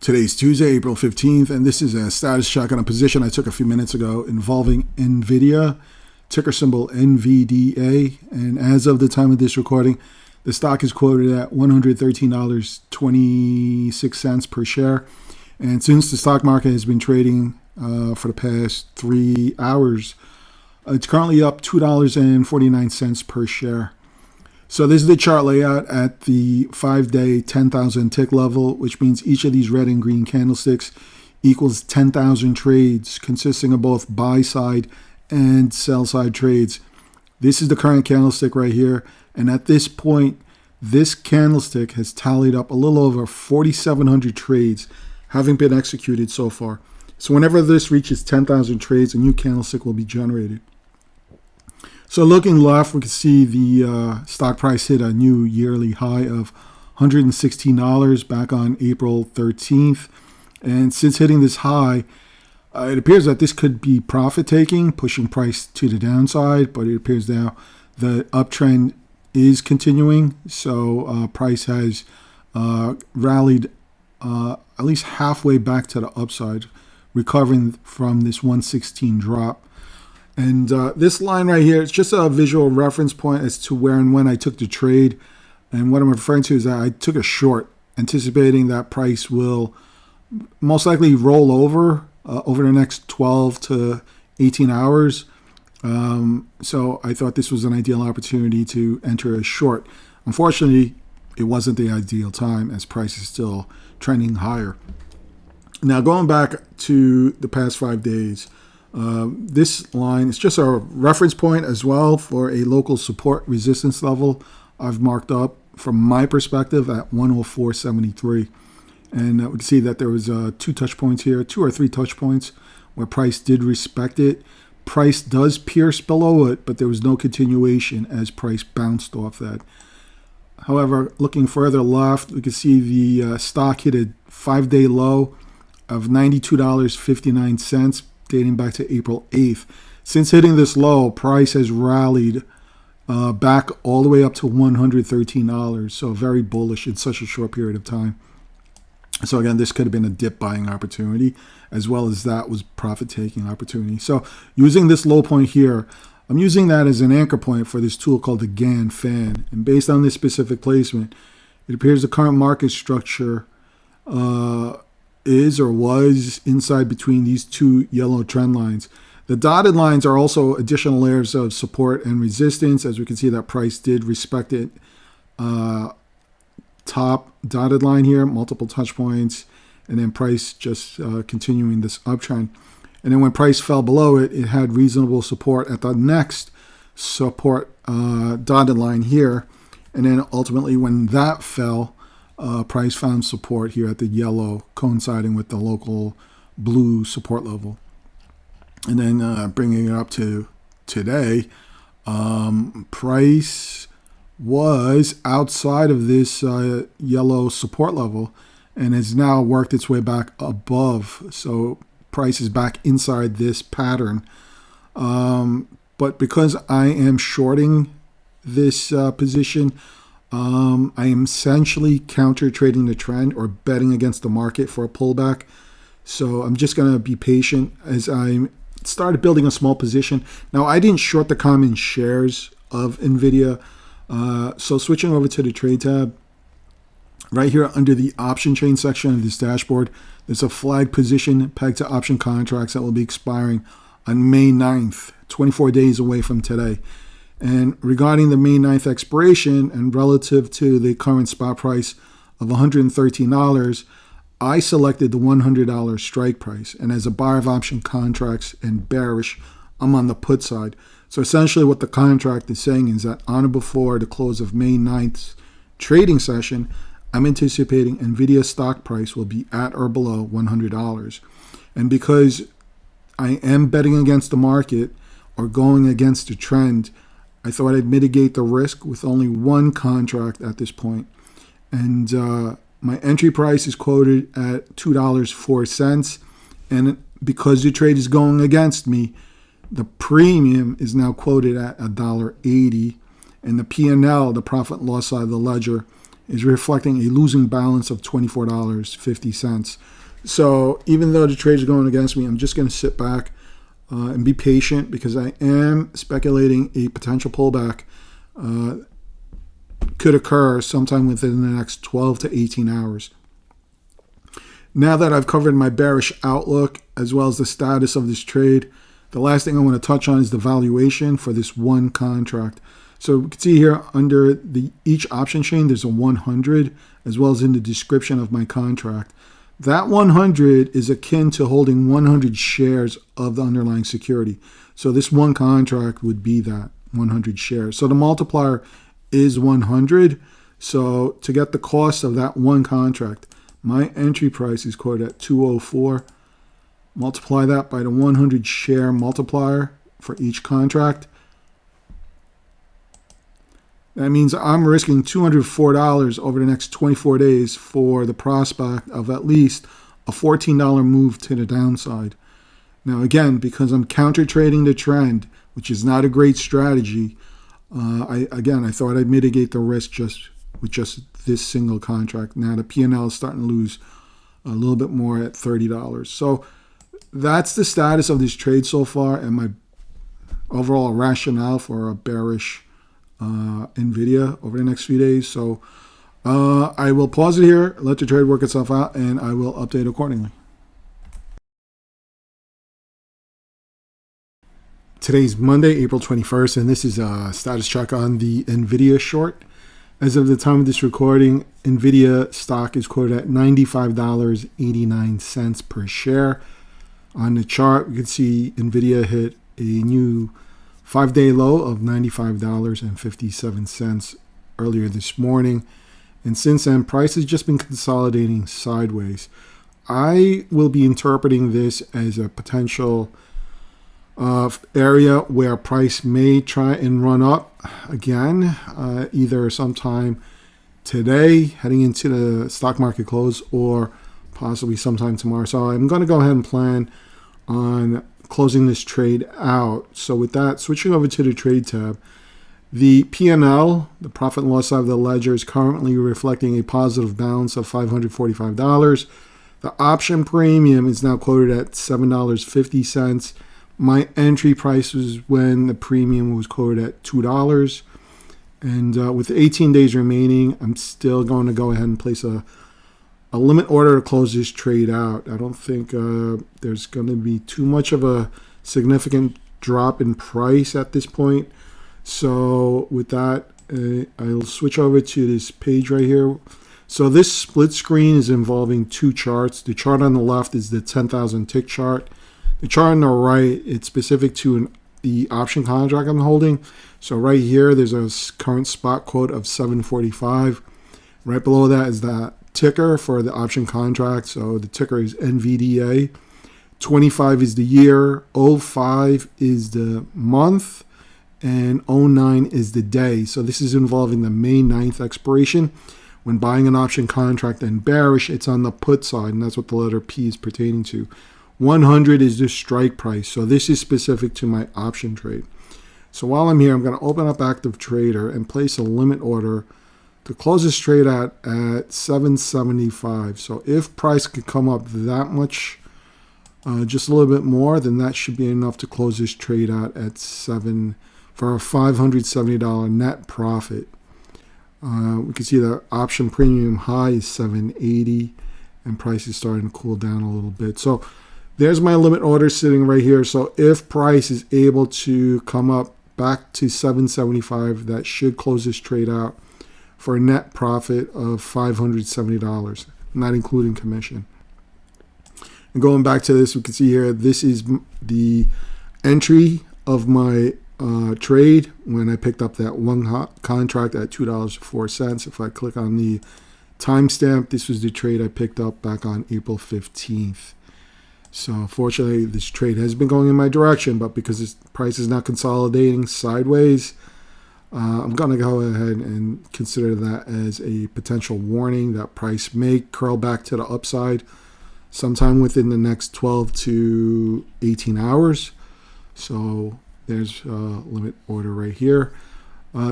Today's Tuesday, April 15th, and this is a status check on a position I took a few minutes ago involving NVIDIA, ticker symbol NVDA. And as of the time of this recording, the stock is quoted at $113.26 per share. And since the stock market has been trading for the past 3 hours, it's currently up $2.49 per share. So this is the chart layout at the 5-day 10,000 tick level, which means each of these red and green candlesticks equals 10,000 trades, consisting of both buy side and sell side trades. This is the current candlestick right here. And at this point, this candlestick has tallied up a little over 4,700 trades having been executed so far. So whenever this reaches 10,000 trades, a new candlestick will be generated. So looking left, we can see the stock price hit a new yearly high of $116 back on April 13th. And since hitting this high, it appears that this could be profit taking, pushing price to the downside, but it appears now the uptrend is continuing. So price has rallied at least halfway back to the upside, recovering from this 116 drop. And this line right here, it's just a visual reference point as to where and when I took the trade. And what I'm referring to is that I took a short, anticipating that price will most likely roll over the next 12 to 18 hours. So I thought this was an ideal opportunity to enter a short. Unfortunately, it wasn't the ideal time as price is still trending higher. Now, going back to the past 5 days, this line is just a reference point as well for a local support resistance level I've marked up from my perspective at 104.73. And we can see that there was two touch points here, 2 or 3 touch points where price did respect it. Price does pierce below it, but there was no continuation as price bounced off that. However, looking further left, we can see the stock hit a 5-day low of $92.59. dating back to April 8th. Since hitting this low, price has rallied back all the way up to $113. So very bullish in such a short period of time. So again, this could have been a dip buying opportunity, as well as that was profit taking opportunity. So using this low point here, I'm using that as an anchor point for this tool called the GAN fan. And based on this specific placement, it appears the current market structure is or was inside between these two yellow trend lines. The dotted lines are also additional layers of support and resistance. As we can see, that price did respect it. Top dotted line here, multiple touch points, and then price just continuing this uptrend. And then when price fell below it, it had reasonable support at the next support dotted line here. And then ultimately when that fell, price found support here at the yellow, coinciding with the local blue support level. And then bringing it up to today, price was outside of this yellow support level and has now worked its way back above. So price is back inside this pattern. But because I am shorting this position, I am essentially counter trading the trend or betting against the market for a pullback. So I'm just going to be patient as I started building a small position. Now, I didn't short the common shares of NVIDIA. So switching over to the trade tab, right here under the option chain section of this dashboard, there's a flag position pegged to option contracts that will be expiring on May 9th, 24 days away from today. And regarding the May 9th expiration and relative to the current spot price of $113, I selected the $100 strike price. And as a buyer of option contracts and bearish, I'm on the put side. So essentially what the contract is saying is that on or before the close of May 9th trading session, I'm anticipating NVIDIA stock price will be at or below $100. And because I am betting against the market or going against the trend, I thought I'd mitigate the risk with only one contract at this point. And my entry price is quoted at $2.04. And because the trade is going against me, the premium is now quoted at $1.80. And the P&L, the profit and loss side of the ledger, is reflecting a losing balance of $24.50. So even though the trade is going against me, I'm just going to sit back and be patient, because I am speculating a potential pullback could occur sometime within the next 12 to 18 hours. Now that I've covered my bearish outlook as well as the status of this trade, the last thing I want to touch on is the valuation for this one contract. So we can see here under each option chain, there's a 100, as well as in the description of my contract. That 100 is akin to holding 100 shares of the underlying security. So this one contract would be that 100 shares. So the multiplier is 100. So to get the cost of that one contract, my entry price is quoted at 204. Multiply that by the 100 share multiplier for each contract. That means I'm risking $204 over the next 24 days for the prospect of at least a $14 move to the downside. Now, again, because I'm counter trading the trend, which is not a great strategy, I thought I'd mitigate the risk with just this single contract. Now the P&L is starting to lose a little bit more at $30. So that's the status of this trade so far, and my overall rationale for a bearish NVIDIA over the next few days. So I will pause it here, let the trade work itself out, and I will update accordingly. Today's Monday, April 21st, and this is a status check on the NVIDIA short. As of the time of this recording, NVIDIA stock is quoted at $95.89 per share. On the chart, we can see NVIDIA hit a new 5-day low of $95.57 earlier this morning. And since then, price has just been consolidating sideways. I will be interpreting this as a potential area where price may try and run up again, either sometime today, heading into the stock market close, or possibly sometime tomorrow. So I'm going to go ahead and plan on closing this trade out. So with that, switching over to the trade tab, the P&L, the profit and loss side of the ledger, is currently reflecting a positive balance of $545. The option premium is now quoted at $7.50. My entry price was when the premium was quoted at $2. And with 18 days remaining, I'm still going to go ahead and place a limit order to close this trade out. I don't think there's going to be too much of a significant drop in price at this point. So with that, I'll switch over to this page right here. So this split screen is involving two charts. The chart on the left is the 10,000 tick chart. The chart on the right, it's specific to the option contract I'm holding. So right here, there's a current spot quote of 745. Right below that is the ticker for the option contract. So the ticker is NVDA. 25 is the year, 05 is the month, and 09 is the day. So this is involving the May 9th expiration. When buying an option contract and bearish, it's on the put side, and that's what the letter P is pertaining to. 100 is the strike price. So this is specific to my option trade. So while I'm here, I'm going to open up Active Trader and place a limit order to close this trade at 775. So if price could come up that much, just a little bit more, then that should be enough to close this trade out at 7 for a $570 net profit. We can see the option premium high is 780, and price is starting to cool down a little bit. So there's my limit order sitting right here. So if price is able to come up back to 775, that should close this trade out for a net profit of $570, not including commission. And going back to this, we can see here, this is the entry of my trade when I picked up that one contract at $2.04. If I click on the timestamp, this was the trade I picked up back on April 15th. So fortunately, this trade has been going in my direction, but because this price is not consolidating sideways, I'm going to go ahead and consider that as a potential warning that price may curl back to the upside sometime within the next 12 to 18 hours. So there's a limit order right here.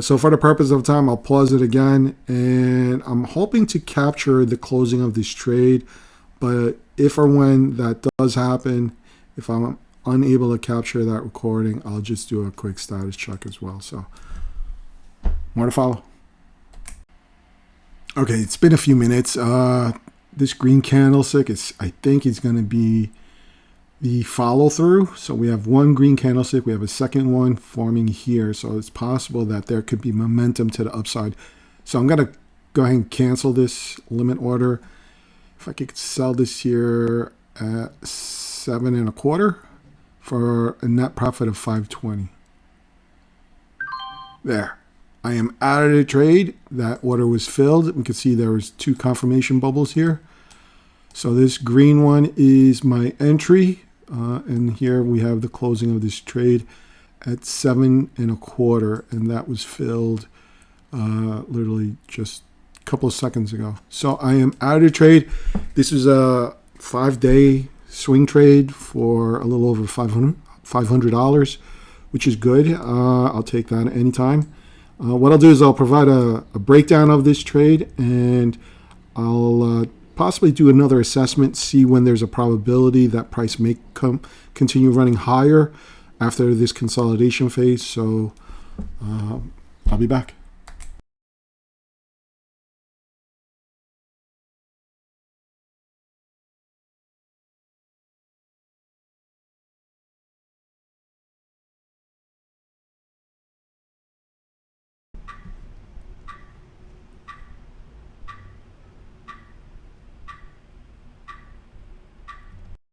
So for the purpose of time, I'll pause it again, and I'm hoping to capture the closing of this trade. But if or when that does happen, if I'm unable to capture that recording, I'll just do a quick status check as well. So more to follow. Okay, it's been a few minutes. This green candlestick I think it's going to be the follow through. So we have one green candlestick, we have a second one forming here. So it's possible that there could be momentum to the upside. So I'm going to go ahead and cancel this limit order. If I could sell this here at 7.25 for a net profit of 520. There. I am out of the trade. That order was filled. We can see there was 2 confirmation bubbles here. So this green one is my entry. And here we have the closing of this trade at 7.25. And that was filled literally just a couple of seconds ago. So I am out of the trade. This is a 5-day swing trade for a little over $500, which is good. I'll take that at any time. What I'll do is I'll provide a breakdown of this trade, and I'll possibly do another assessment, see when there's a probability that price may continue running higher after this consolidation phase. So I'll be back.